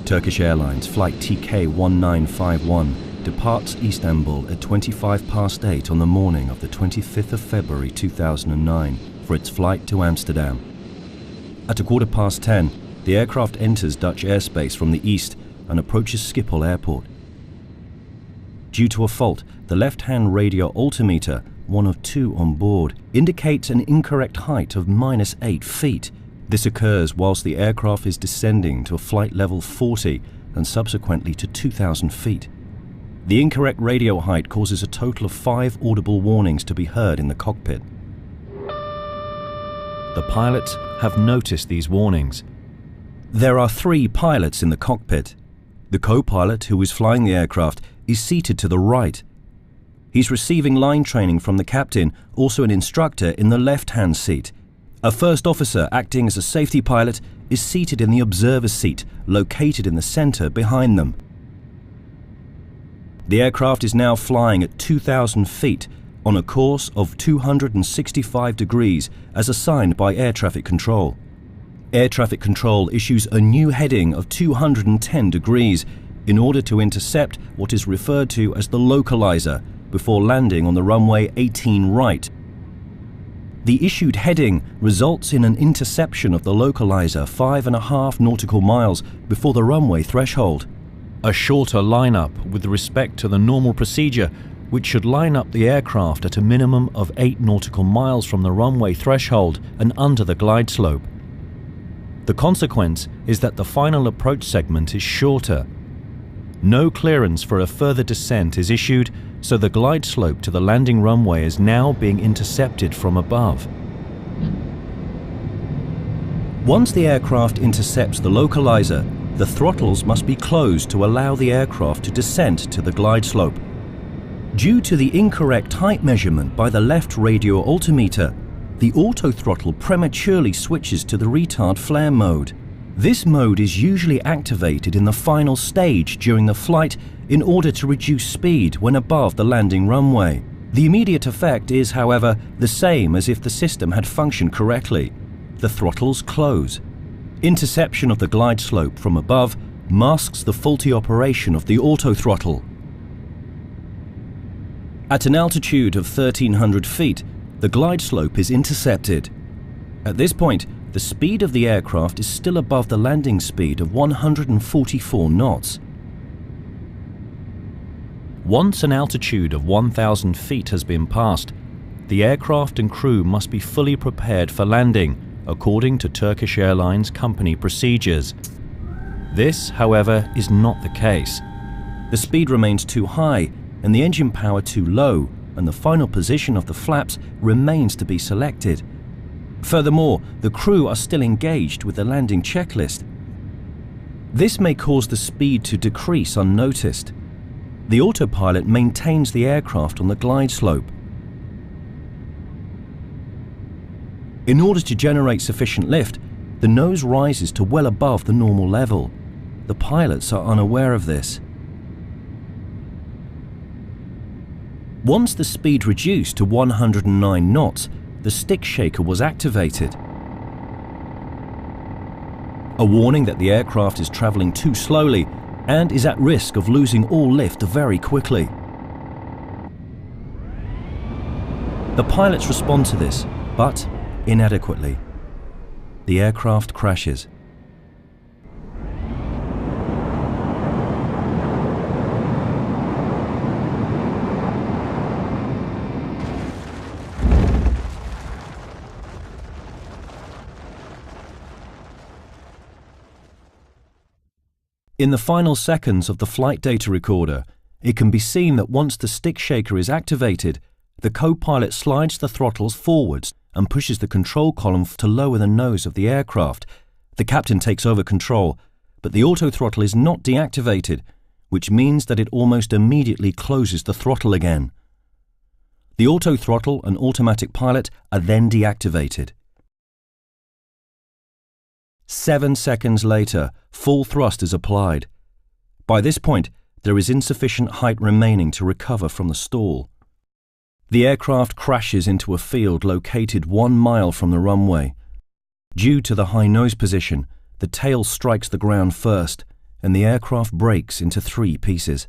Turkish Airlines flight TK1951 departs Istanbul at 8:25 on the morning of the 25th of February 2009 for its flight to Amsterdam. At 10:15, the aircraft enters Dutch airspace from the east and approaches Schiphol Airport. Due to a fault, the left-hand radio altimeter, one of two on board, indicates an incorrect height of -8 feet. This occurs whilst the aircraft is descending to a flight level 40 and subsequently to 2,000 feet. The incorrect radio height causes a total of 5 audible warnings to be heard in the cockpit. The pilots have noticed these warnings. There are 3 pilots in the cockpit. The co-pilot, who is flying the aircraft, is seated to the right. He's receiving line training from the captain, also an instructor, in the left-hand seat. A first officer, acting as a safety pilot, is seated in the observer's seat, located in the center behind them. The aircraft is now flying at 2,000 feet on a course of 265 degrees as assigned by air traffic control. Air traffic control issues a new heading of 210 degrees in order to intercept what is referred to as the localizer before landing on the runway 18 right. The issued heading results in an interception of the localizer 5.5 nautical miles before the runway threshold. A shorter lineup with respect to the normal procedure, which should line up the aircraft at a minimum of 8 nautical miles from the runway threshold and under the glide slope. The consequence is that the final approach segment is shorter. No clearance for a further descent is issued, so the glide slope to the landing runway is now being intercepted from above. Once the aircraft intercepts the localizer, the throttles must be closed to allow the aircraft to descend to the glide slope. Due to the incorrect height measurement by the left radio altimeter, the auto throttle prematurely switches to the retard flare mode. This mode is usually activated in the final stage during the flight in order to reduce speed when above the landing runway. The immediate effect is, however, the same as if the system had functioned correctly. The throttles close. Interception of the glide slope from above masks the faulty operation of the auto throttle. At an altitude of 1,300 feet, the glide slope is intercepted. At this point, the speed of the aircraft is still above the landing speed of 144 knots. Once an altitude of 1,000 feet has been passed, the aircraft and crew must be fully prepared for landing, according to Turkish Airlines company procedures. This, however, is not the case. The speed remains too high and the engine power too low, and the final position of the flaps remains to be selected. Furthermore, the crew are still engaged with the landing checklist. This may cause the speed to decrease unnoticed. The autopilot maintains the aircraft on the glide slope. In order to generate sufficient lift, the nose rises to well above the normal level. The pilots are unaware of this. Once the speed reduced to 109 knots, the stick shaker was activated. A warning that the aircraft is traveling too slowly and is at risk of losing all lift very quickly. The pilots respond to this, but inadequately. The aircraft crashes. In the final seconds of the flight data recorder, it can be seen that once the stick shaker is activated, the co-pilot slides the throttles forwards and pushes the control column to lower the nose of the aircraft. The captain takes over control, but the auto throttle is not deactivated, which means that it almost immediately closes the throttle again. The auto throttle and automatic pilot are then deactivated. 7 seconds later, full thrust is applied. By this point, there is insufficient height remaining to recover from the stall. The aircraft crashes into a field located 1 mile from the runway. Due to the high nose position, the tail strikes the ground first, and the aircraft breaks into 3 pieces.